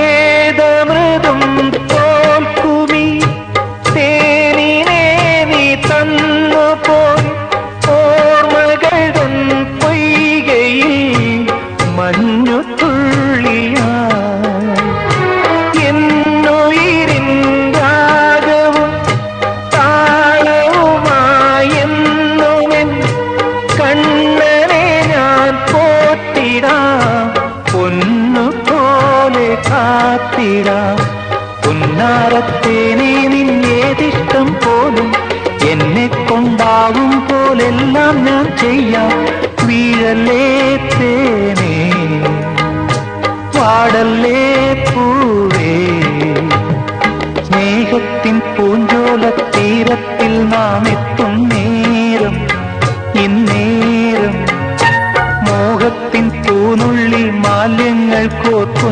ഏതമൃതും തോൽക്കുമീ തേനിനെ നീ തന്നുപോയി ഓർമ്മകൾ പൊയ്കയിൽ മഞ്ഞുതുള്ളിയായി എന്നുയിരിൻ രാഗവും താളവുമായെന്നുമെൻ കണ്ണനെ ഞാൻ പോറ്റിടാം പൊന്നുപോലെ കാത്തിടാം പുന്നാരത്തേനെ നിന്നേതിഷ്ടം പോലും എന്നെ കൊണ്ടാവും പോലെല്ലാം ഞാൻ ചെയ്യാം വീഴല്ലേ തേനേ പാടല്ലേ പൂവേ സ്നേഹത്തിൻ പൂഞ്ചോല തീരത്തിൽ നാം